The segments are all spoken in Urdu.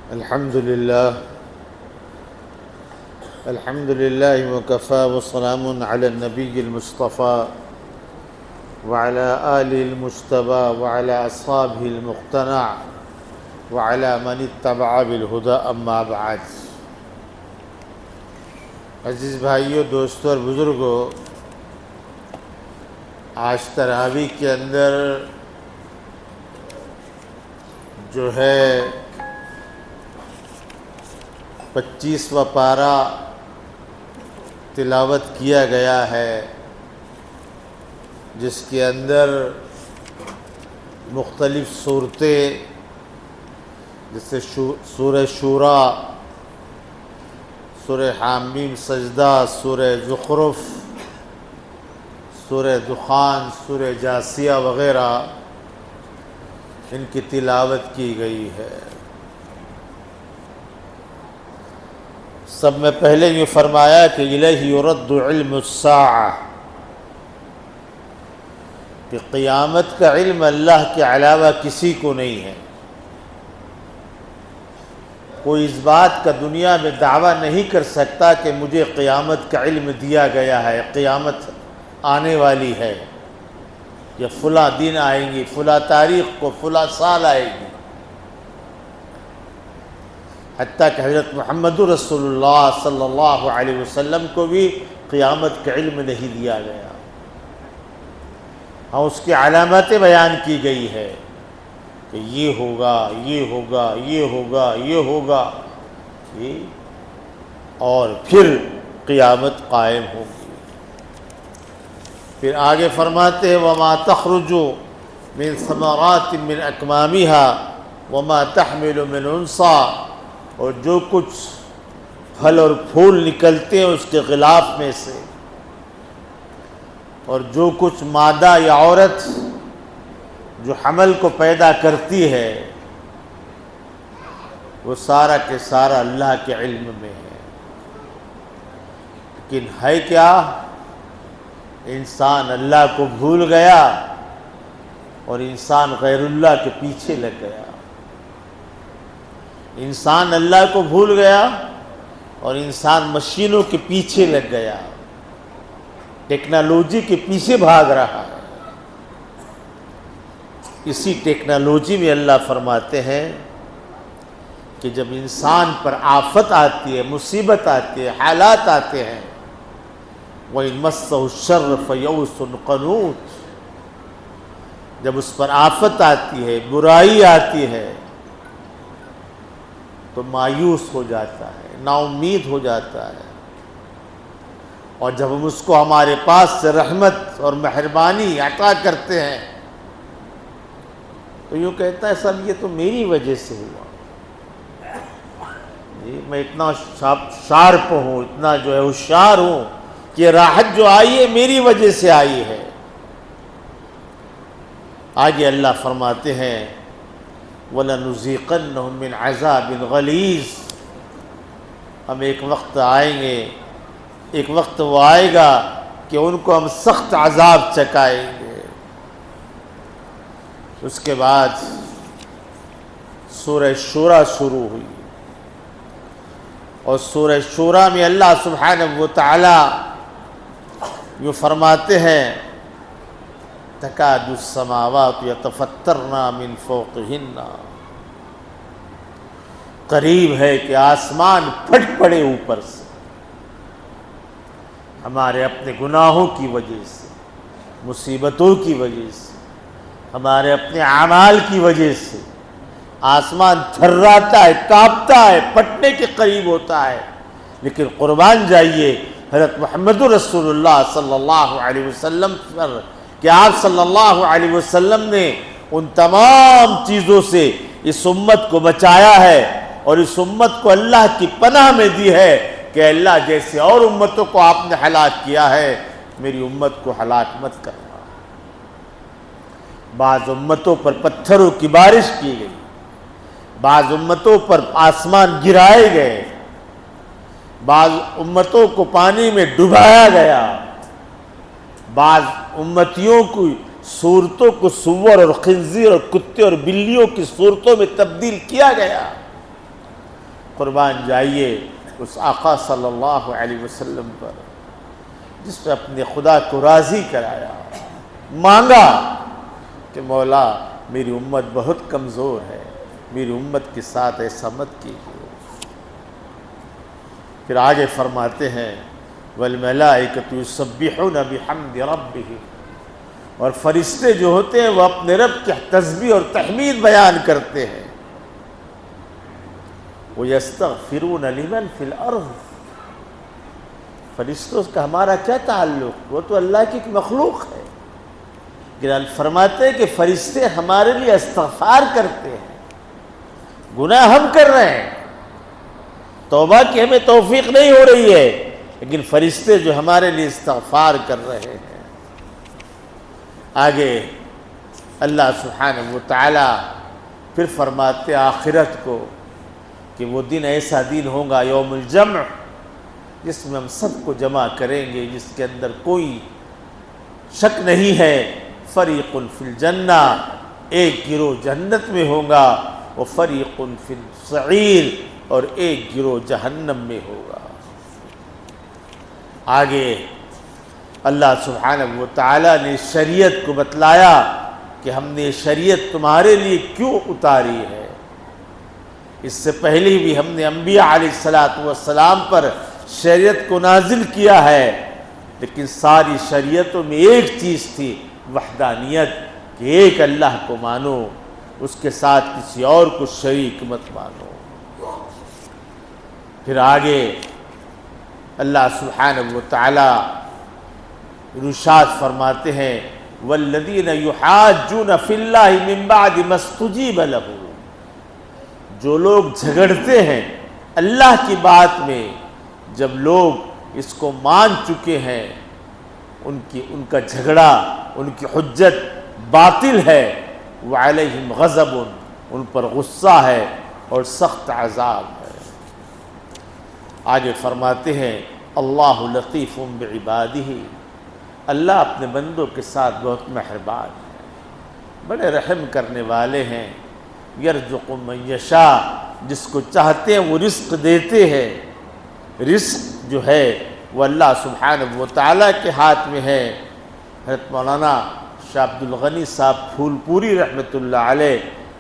الحمد لله وكفى وسلام على النبي المصطفى وعلى آله المجتبى وعلى أصحابه المقتنع وعلى من اتبع بالهدى أما بعد۔ عزیز بھائیوں، دوستوں اور بزرگوں، آج تراویح کے اندر جو ہے 25واں پارہ تلاوت کیا گیا ہے، جس کے اندر مختلف صورتیں جیسے سورہ شورا، سورہ حامیم سجدہ، سورہ زخرف، سورہ دخان، سورہ جاثیہ وغیرہ ان کی تلاوت کی گئی ہے۔ سب میں پہلے یہ فرمایا کہ الیہ یرد علم الساعہ، کہ قیامت کا علم اللہ کے علاوہ کسی کو نہیں ہے۔ کوئی اس بات کا دنیا میں دعویٰ نہیں کر سکتا کہ مجھے قیامت کا علم دیا گیا ہے، قیامت آنے والی ہے، یا فلاں دن آئیں گی، فلاں تاریخ کو، فلاں سال آئے گی۔ حتیٰ کہ حضرت محمد رسول اللہ صلی اللہ علیہ وسلم کو بھی قیامت کا علم نہیں دیا گیا۔ ہاں، اس کی علامتیں بیان کی گئی ہے کہ یہ ہوگا، یہ ہوگا، یہ ہوگا، یہ ہوگا، اور پھر قیامت قائم ہوگی۔ پھر آگے فرماتے ہیں وَمَا تَخْرُجُ مِن ثَمَرَاتٍ مِّنْ أَكْمَامِهَا وَمَا تَحْمِلُ مِنْ أُنثَىٰ، اور جو کچھ پھل اور پھول نکلتے ہیں اس کے غلاف میں سے، اور جو کچھ مادہ یا عورت جو حمل کو پیدا کرتی ہے، وہ سارا کے سارا اللہ کے علم میں ہے۔ لیکن ہے کیا؟ انسان اللہ کو بھول گیا اور انسان غیر اللہ کے پیچھے لگ گیا۔ انسان اللہ کو بھول گیا اور انسان مشینوں کے پیچھے لگ گیا، ٹیکنالوجی کے پیچھے بھاگ رہا ہے۔ اسی ٹیکنالوجی میں اللہ فرماتے ہیں کہ جب انسان پر آفت آتی ہے، مصیبت آتی ہے، حالات آتے ہیں، وَإِن مَسَّهُ الشَّرُّ فَيَئُوسٌ قَنُوطٌ، جب اس پر آفت آتی ہے، برائی آتی ہے، تو مایوس ہو جاتا ہے، نا امید ہو جاتا ہے۔ اور جب ہم اس کو ہمارے پاس سے رحمت اور مہربانی عطا کرتے ہیں تو یوں کہتا ہے سب یہ تو میری وجہ سے ہوا، میں اتنا شارپ ہوں، اتنا جو ہے ہوشیار ہوں کہ راحت جو آئی ہے میری وجہ سے آئی ہے۔ آگے اللہ فرماتے ہیں وَلَنُذِيقَنَّهُم مِّنْ عَذَابٍ غَلِيظٍ، ہم ایک وقت آئیں گے، ایک وقت وہ آئے گا کہ ان کو ہم سخت عذاب چکائیں گے۔ اس کے بعد سورہ شورا شروع ہوئی، اور سورہ شورا میں اللہ سبحانہ وتعالی یوں فرماتے ہیں تکاد السماوات یتفطرن من فوقہن، قریب ہے کہ آسمان پھٹ پڑے اوپر سے، ہمارے اپنے گناہوں کی وجہ سے، مصیبتوں کی وجہ سے، ہمارے اپنے اعمال کی وجہ سے آسمان تھراتا ہے، کانپتا ہے، پھٹنے کے قریب ہوتا ہے۔ لیکن قربان جائیے حضرت محمد رسول اللہ صلی اللہ علیہ وسلم پر کہ آپ صلی اللہ علیہ وسلم نے ان تمام چیزوں سے اس امت کو بچایا ہے، اور اس امت کو اللہ کی پناہ میں دی ہے کہ اللہ جیسے اور امتوں کو آپ نے ہلاک کیا ہے، میری امت کو ہلاک مت کرنا۔ بعض امتوں پر پتھروں کی بارش کی گئی، بعض امتوں پر آسمان گرائے گئے، بعض امتوں کو پانی میں ڈبایا گیا، بعض امتیوں کی صورتوں کو سور اور خنزیر اور کتے اور بلیوں کی صورتوں میں تبدیل کیا گیا۔ قربان جائیے اس آقا صلی اللہ علیہ وسلم پر جس نے اپنے خدا کو راضی کرایا، مانگا کہ مولا میری امت بہت کمزور ہے، میری امت کے ساتھ ایسا مت کیجیے۔ پھر آگے فرماتے ہیں والملائکۃ یسبحون بحمد ربہم، اور فرشتے جو ہوتے ہیں وہ اپنے رب کی تسبیح اور تحمید بیان کرتے ہیں۔ وَيَسْتَغْفِرُونَ لِمَنْ فِي الْأَرْضِ، فرشتوں کا ہمارا کیا تعلق، وہ تو اللہ کی ایک مخلوق ہے، لیکن فرماتے ہیں کہ فرشتے ہمارے لیے استغفار کرتے ہیں۔ گناہ ہم کر رہے ہیں، توبہ کی ہمیں توفیق نہیں ہو رہی ہے، لیکن فرشتے جو ہمارے لیے استغفار کر رہے ہیں۔ آگے اللہ سبحانہ و تعالی پھر فرماتے آخرت کو کہ وہ دن ایسا دن ہوگا یوم الجمع، جس میں ہم سب کو جمع کریں گے، جس کے اندر کوئی شک نہیں ہے۔ فریق فی الجنہ، ایک گروہ جنت میں ہوگا، وہ فریق فی السعیر، اور ایک گروہ جہنم میں ہوگا۔ آگے اللہ سبحانہ و تعالیٰ نے شریعت کو بتلایا کہ ہم نے شریعت تمہارے لیے کیوں اتاری ہے۔ اس سے پہلے بھی ہم نے انبیاء علیہ السلام پر شریعت کو نازل کیا ہے، لیکن ساری شریعتوں میں ایک چیز تھی، وحدانیت، کہ ایک اللہ کو مانو، اس کے ساتھ کسی اور کو شریک مت مانو۔ پھر آگے اللہ سبحانہ و تعالی ارشاد فرماتے ہیں والذین یحاجون فی اللہ من بعد ما استجیب لہ، جو لوگ جھگڑتے ہیں اللہ کی بات میں جب لوگ اس کو مان چکے ہیں، ان کا جھگڑا، ان کی حجت باطل ہے، وعلیہم غضب، ان پر غصہ ہے اور سخت عذاب ہے۔ آگے فرماتے ہیں اللہ لطیف بعبادہ، اللہ اپنے بندوں کے ساتھ بہت مہربان ہے، بڑے رحم کرنے والے ہیں۔ یرزق من یشاء، جس کو چاہتے ہیں وہ رزق دیتے ہیں۔ رزق جو ہے وہ اللہ سبحانہ و تعالیٰ کے ہاتھ میں ہے۔ حضرت مولانا شاہ عبد الغنی صاحب پھول پوری رحمۃ اللہ علیہ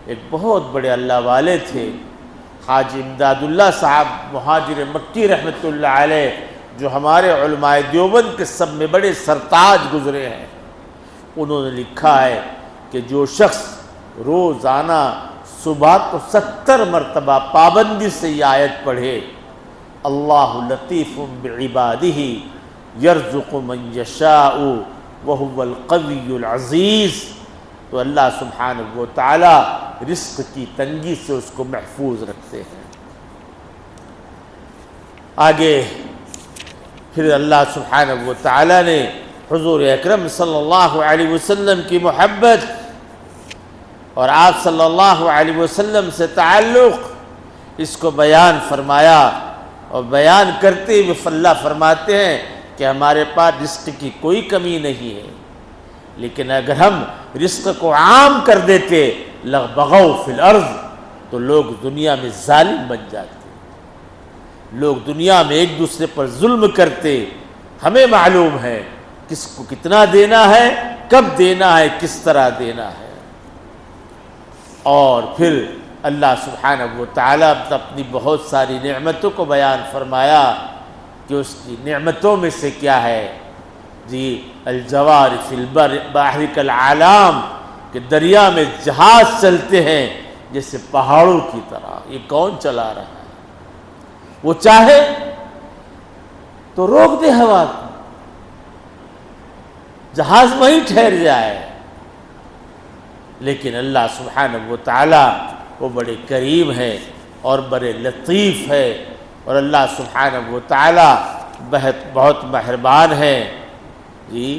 ایک بہت بڑے اللہ والے تھے۔ حاجی امداد اللہ صاحب مہاجر مکی رحمۃ اللہ علیہ، جو ہمارے علماء دیوبند کے سب میں بڑے سرتاج گزرے ہیں، انہوں نے لکھا ہے کہ جو شخص روزانہ صبح کو 70 مرتبہ پابندی سے یہ آیت پڑھے، اللہ لطیف بعبادہ یرزق من یشاء وہو القوی العزیز، تو اللہ سبحانہ و تعالی رزق کی تنگی سے اس کو محفوظ رکھتے ہیں۔ آگے پھر اللہ سبحانہ و تعالی نے حضور اکرم صلی اللہ علیہ وسلم کی محبت اور آپ صلی اللہ علیہ وسلم سے تعلق اس کو بیان فرمایا، اور بیان کرتے ہوئے اللہ فرماتے ہیں کہ ہمارے پاس رزق کی کوئی کمی نہیں ہے، لیکن اگر ہم رزق کو عام کر دیتے لغبغوا فی الارض، تو لوگ دنیا میں ظالم بن جاتے، لوگ دنیا میں ایک دوسرے پر ظلم کرتے۔ ہمیں معلوم ہے کس کو کتنا دینا ہے، کب دینا ہے، کس طرح دینا ہے۔ اور پھر اللہ سبحانہ و تعالیٰ اپنی بہت ساری نعمتوں کو بیان فرمایا کہ اس کی نعمتوں میں سے کیا ہے، جی الجوار فی البحر کالعلام، کہ دریا میں جہاز چلتے ہیں جیسے پہاڑوں کی طرح۔ یہ کون چلا رہا ہے؟ وہ چاہے تو روک دے ہوا کو، جہاز وہیں ٹھہر جائے، لیکن اللہ سبحانہ و تعالی وہ بڑے کریم ہے اور بڑے لطیف ہے، اور اللہ سبحانہ و تعالی بہت مہربان ہے۔ جی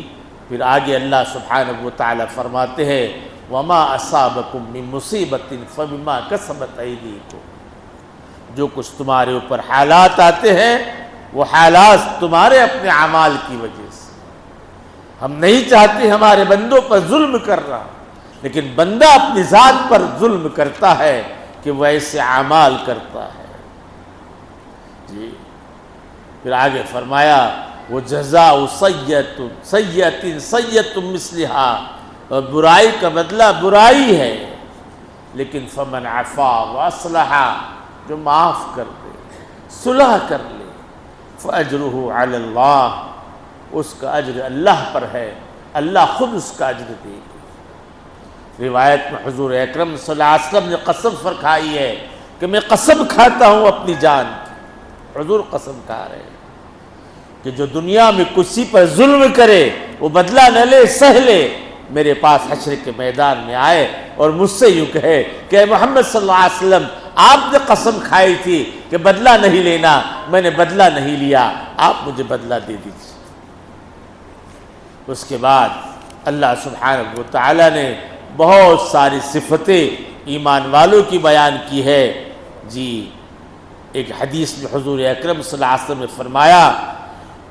پھر آگے اللہ سبحانہ و تعالی فرماتے ہیں وما اصابکم من مصیبت فبما کسبت ایدیکم، جو کچھ تمہارے اوپر حالات آتے ہیں وہ حالات تمہارے اپنے اعمال کی وجہ سے۔ ہم نہیں چاہتے ہمارے بندوں پر ظلم کر رہا، لیکن بندہ اپنی ذات پر ظلم کرتا ہے کہ وہ ایسے اعمال کرتا ہے۔ جی پھر آگے فرمایا وہ جزاء سیئۃ سیئۃ مثلھا، اور برائی کا بدلہ برائی ہے، لیکن فمن عفا واصلح، جو معاف کر دے، صلح کر لے، فاجرہ علی اللہ، اس کا اجر اللہ پر ہے، اللہ خود اس کا اجر دے گا۔ روایت میں حضور اکرم صلی اللہ علیہ وسلم نے قسم فرمائی ہے کہ میں قسم کھاتا ہوں اپنی جان کی، حضور قسم کھا رہے ہیں کہ جو دنیا میں کسی پر ظلم کرے وہ بدلہ نہ لے، سہ لے، میرے پاس حشر کے میدان میں آئے اور مجھ سے یوں کہے کہ اے محمد صلی اللہ علیہ وسلم آپ نے قسم کھائی تھی کہ بدلہ نہیں لینا، میں نے بدلہ نہیں لیا، آپ مجھے بدلہ دے دیجیے۔ اس کے بعد اللہ سبحانہ و تعالیٰ نے بہت ساری صفتیں ایمان والوں کی بیان کی ہے۔ جی ایک حدیث میں حضور اکرم صلی اللہ علیہ وسلم نے فرمایا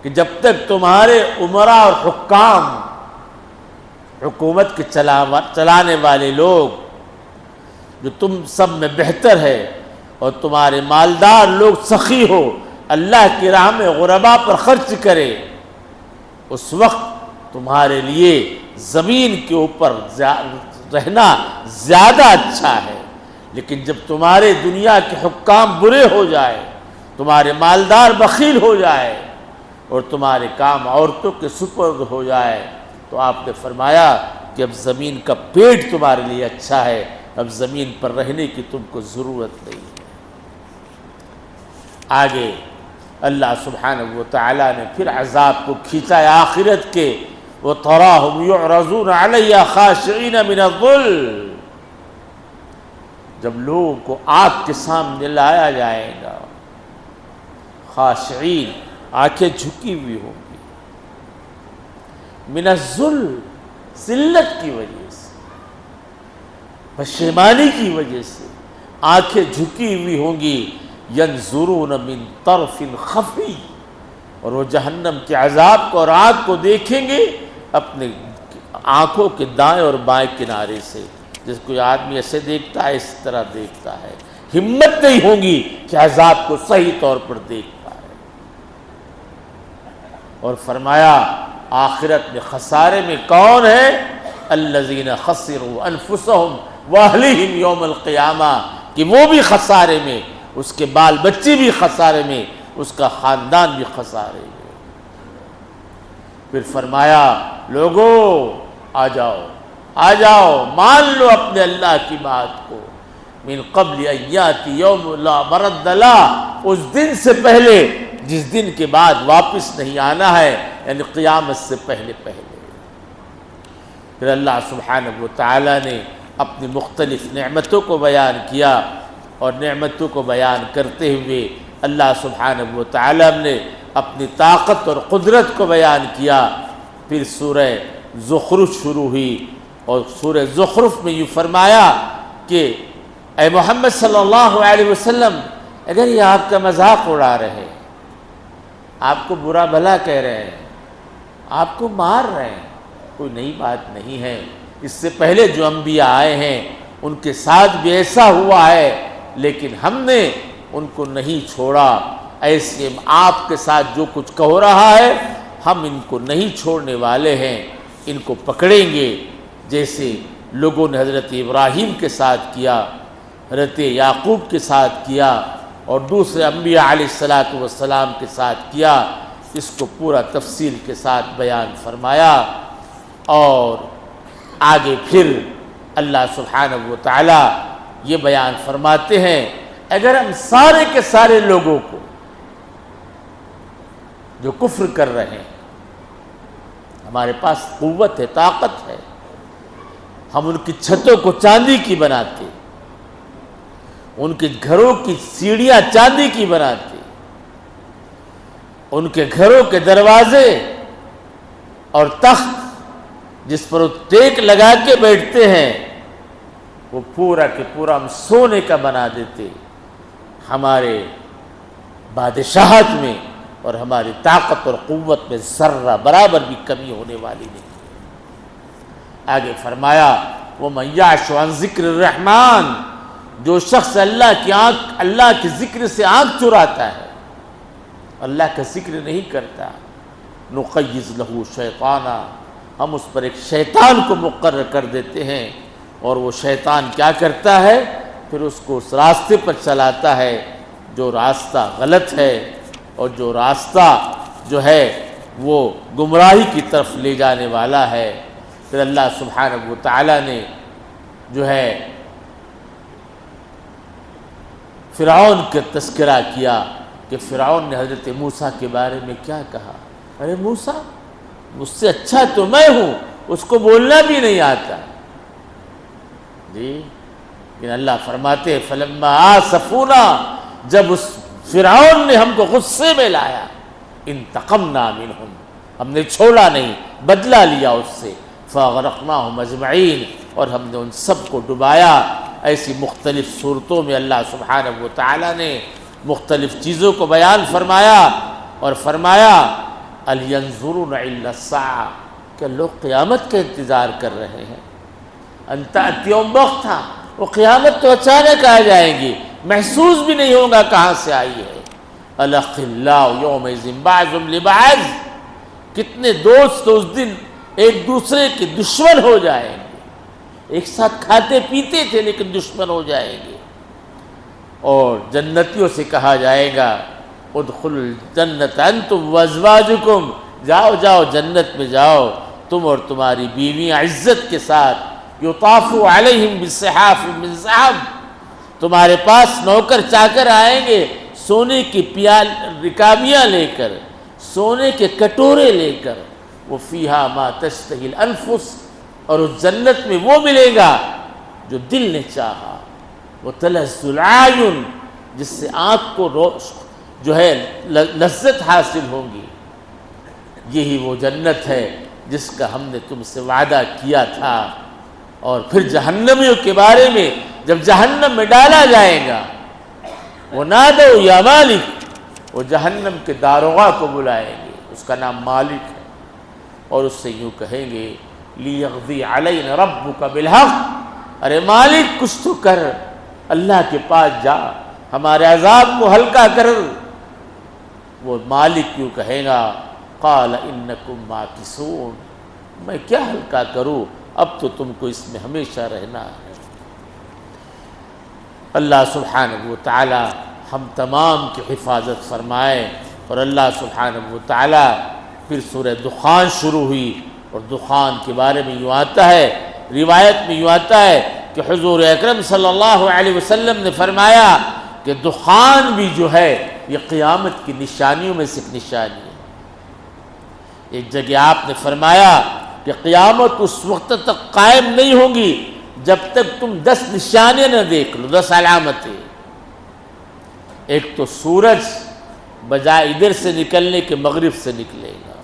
کہ جب تک تمہارے امراء اور حکام، حکومت کے چلانے والے لوگ جو تم سب میں بہتر ہے، اور تمہارے مالدار لوگ سخی ہو، اللہ کی راہ میں غرباء پر خرچ کرے، اس وقت تمہارے لیے زمین کے اوپر رہنا زیادہ اچھا ہے۔ لیکن جب تمہارے دنیا کے حکام برے ہو جائے، تمہارے مالدار بخیل ہو جائے، اور تمہارے کام عورتوں کے سپرد ہو جائے، تو آپ نے فرمایا کہ اب زمین کا پیٹ تمہارے لیے اچھا ہے، اب زمین پر رہنے کی تم کو ضرورت نہیں ہے۔ آگے اللہ سبحانہ و تعالیٰ نے پھر عذاب کو کھینچا آخرت کے، وَتَرَاهُمْ يُعْرَضُونَ عَلَيْهَا خَاشِعِينَ مِنَ الذُّلِّ، جب لوگوں کو آگ کے سامنے لایا جائے گا، خاشعین، آنکھیں جھکی ہوئی ہوں گی، من الذل، ذلت کی وجہ سے، پشیمانی کی وجہ سے آنکھیں جھکی ہوئی ہوں گی، ینظرون من طرف خفی، اور وہ جہنم کے عذاب کو اور آگ کو دیکھیں گے اپنے آنکھوں کے دائیں اور بائیں کنارے سے، جس کوئی آدمی ایسے دیکھتا ہے اس طرح دیکھتا ہے، ہمت نہیں ہوگی کہ عذاب کو صحیح طور پر دیکھ پائے۔ اور فرمایا آخرت میں خسارے میں کون ہے؟ الذین خسروا انفسهم واہلیہم یوم القیامہ، کہ وہ بھی خسارے میں، اس کے بال بچے بھی خسارے میں، اس کا خاندان بھی خسارے میں۔ پھر فرمایا لوگو آ جاؤ، آ جاؤ، مان لو اپنے اللہ کی بات کو، من قبل ان یاتی یوم لا مرد لہ، اس دن سے پہلے جس دن کے بعد واپس نہیں آنا ہے، یعنی قیامت سے پہلے پہلے۔ پھر اللہ سبحانہ و تعالیٰ نے اپنی مختلف نعمتوں کو بیان کیا، اور نعمتوں کو بیان کرتے ہوئے اللہ سبحانہ و تعالیٰ نے اپنی طاقت اور قدرت کو بیان کیا۔ پھر سورہ زخرف شروع ہوئی، اور سورہ زخرف میں یہ فرمایا کہ اے محمد صلی اللہ علیہ وسلم، اگر یہ آپ کا مذاق اڑا رہے ہیں، آپ کو برا بھلا کہہ رہے ہیں، آپ کو مار رہے ہیں، کوئی نئی بات نہیں ہے، اس سے پہلے جو انبیاء آئے ہیں ان کے ساتھ بھی ایسا ہوا ہے، لیکن ہم نے ان کو نہیں چھوڑا، ایسے آپ کے ساتھ جو کچھ ہو رہا ہے ہم ان کو نہیں چھوڑنے والے ہیں، ان کو پکڑیں گے، جیسے لوگوں نے حضرت ابراہیم کے ساتھ کیا، حضرت یعقوب کے ساتھ کیا، اور دوسرے انبیاء علیہ السلام کے ساتھ کیا۔ اس کو پورا تفصیل کے ساتھ بیان فرمایا، اور آگے پھر اللہ سبحانہ و تعالیٰ یہ بیان فرماتے ہیں اگر ہم سارے کے سارے لوگوں کو جو کفر کر رہے ہیں، ہمارے پاس قوت ہے، طاقت ہے، ہم ان کی چھتوں کو چاندی کی بناتے، ان کے گھروں کی سیڑھیاں چاندی کی بناتے، ان کے گھروں کے دروازے اور تخت جس پر وہ ٹیک لگا کے بیٹھتے ہیں وہ پورا کے پورا ہم سونے کا بنا دیتے، ہمارے بادشاہت میں اور ہماری طاقت اور قوت میں ذرہ برابر بھی کمی ہونے والی نہیں۔ آگے فرمایا وَمَن يَعْشُ عَن ذِكْرِ الرَّحْمَنِ، جو شخص اللہ کے ذکر سے آنکھ چراتا ہے، اللہ کا ذکر نہیں کرتا، نقیض لہو شیطانا، ہم اس پر ایک شیطان کو مقرر کر دیتے ہیں، اور وہ شیطان کیا کرتا ہے؟ پھر اس کو اس راستے پر چلاتا ہے جو راستہ غلط ہے، اور جو راستہ جو ہے وہ گمراہی کی طرف لے جانے والا ہے۔ پھر اللہ سبحانہ و تعالیٰ نے جو ہے فرعون کا تذکرہ کیا کہ فرعون نے حضرت موسیٰ کے بارے میں کیا کہا، ارے موسیٰ مجھ سے اچھا تو میں ہوں، اس کو بولنا بھی نہیں آتا جی۔ لیکن اللہ فرماتے ہیں فلما آسفونا، جب اس فرعون نے ہم کو غصے میں لایا، انتقمنا منہم، ہم نے چھوڑا نہیں، بدلہ لیا اس سے، فاغرقناہم اجمعین، اور ہم نے ان سب کو ڈبایا۔ ایسی مختلف صورتوں میں اللہ سبحانہ و تعالیٰ نے مختلف چیزوں کو بیان فرمایا، اور فرمایا هل ينظرون الا الساعة، کہ لوگ قیامت کا انتظار کر رہے ہیں، ان تأتیہم بغتہ، وہ قیامت تو اچانک آ جائے گی، محسوس بھی نہیں ہوگا کہاں سے آئی ہے۔ الاخلاء یومئذ بعضهم لبعض، کتنے دوست اس دن ایک دوسرے کے دشمن ہو جائیں گے، ایک ساتھ کھاتے پیتے تھے لیکن دشمن ہو جائیں گے۔ اور جنتیوں سے کہا جائے گا ادخلوا الجنت انتم وازواجکم، جاؤ جاؤ جنت میں جاؤ تم اور تمہاری بیویاں عزت کے ساتھ، یطاف علیہم بصحاف من ذہب، تمہارے پاس نوکر چاکر آئیں گے سونے کی رکابیاں لے کر، سونے کے کٹورے لے کر، وفیہا ما تشتہی الانفس، اور اس جنت میں وہ ملے گا جو دل نے چاہا، وتلذ العیون، جس سے آنکھ کو جو ہے لذت حاصل ہوگی۔ یہی وہ جنت ہے جس کا ہم نے تم سے وعدہ کیا تھا۔ اور پھر جہنمیوں کے بارے میں جب جہنم میں ڈالا جائے گا، وہ نادو یا مالک، وہ جہنم کے داروغہ کو بلائیں گے، اس کا نام مالک ہے، اور اس سے یوں کہیں گے لیغضی علینا ربک بالحق، ارے مالک کچھ تو کر، اللہ کے پاس جا، ہمارے عذاب کو ہلکا کر۔ وہ مالک یوں کہے گا قال انکم ماکثون، میں کیا ہلکا کروں، اب تو تم کو اس میں ہمیشہ رہنا ہے۔ اللہ سبحانہ و تعالی ہم تمام کی حفاظت فرمائے۔ اور اللہ سبحانہ و تعالی پھر سورہ دخان شروع ہوئی، اور دخان کے بارے میں یوں آتا ہے، روایت میں یوں آتا ہے کہ حضور اکرم صلی اللہ علیہ وسلم نے فرمایا کہ دخان بھی جو ہے یہ قیامت کی نشانیوں میں سے ایک نشانی ہے۔ ایک جگہ آپ نے فرمایا کہ قیامت اس وقت تک قائم نہیں ہوگی جب تک تم 10 نشانیاں نہ دیکھ لو، 10 علامتیں۔ ایک تو سورج بجائے ادھر سے نکلنے کے مغرب سے نکلے گا،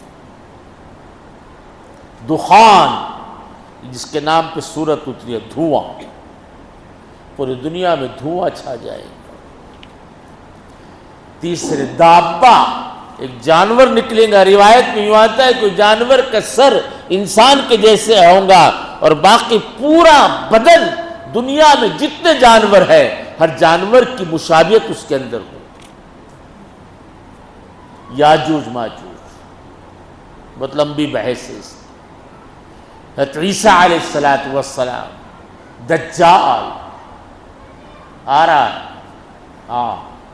دخان جس کے نام پہ سورت اتری ہے، دھواں، پوری دنیا میں دھواں چھا جائے گا۔ تیسرے دابہ، ایک جانور نکلے گا، روایت میں یوں آتا ہے کہ جانور کا سر انسان کے جیسے ہوگا، اور باقی پورا بدن، دنیا میں جتنے جانور ہے ہر جانور کی مشابہت اس کے اندر ہو۔ یاجوج ماجوج، بہت لمبی بحث ہے اس کی۔ حضرت عیسیٰ علیہ السلام، دجال آ رہا ہے،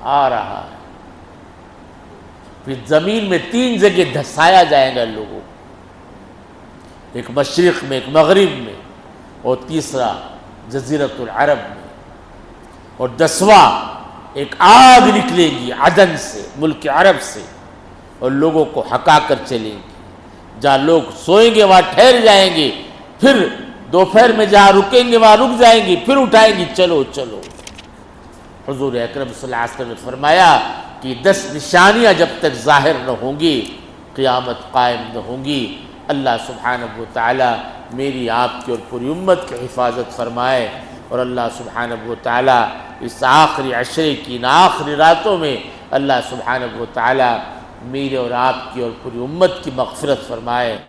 آ رہا ہے۔ پھر زمین میں 3 جگہ دھسایا جائے گا لوگوں کو، ایک مشرق میں، ایک مغرب میں، اور تیسرا جزیرۃ العرب میں، اور 10واں ایک آگ نکلے گی عدن سے، ملک عرب سے، اور لوگوں کو ہکا کر چلے گی، جہاں لوگ سوئیں گے وہاں ٹھہر جائیں گے، پھر دوپہر میں جہاں رکیں گے وہاں رک جائیں گے، پھر اٹھائیں گی، چلو چلو۔ حضور اکرم صلی اللہ علیہ وسلم نے فرمایا کہ 10 نشانیاں جب تک ظاہر نہ ہوں گی قیامت قائم نہ ہوں گی۔ اللہ سبحانہ و تعالی میری آپ کی اور پوری امت کی حفاظت فرمائے، اور اللہ سبحانہ و تعالی اس آخری عشرے کی ان آخری راتوں میں اللہ سبحانہ و تعالی میرے اور آپ کی اور پوری امت کی مغفرت فرمائے۔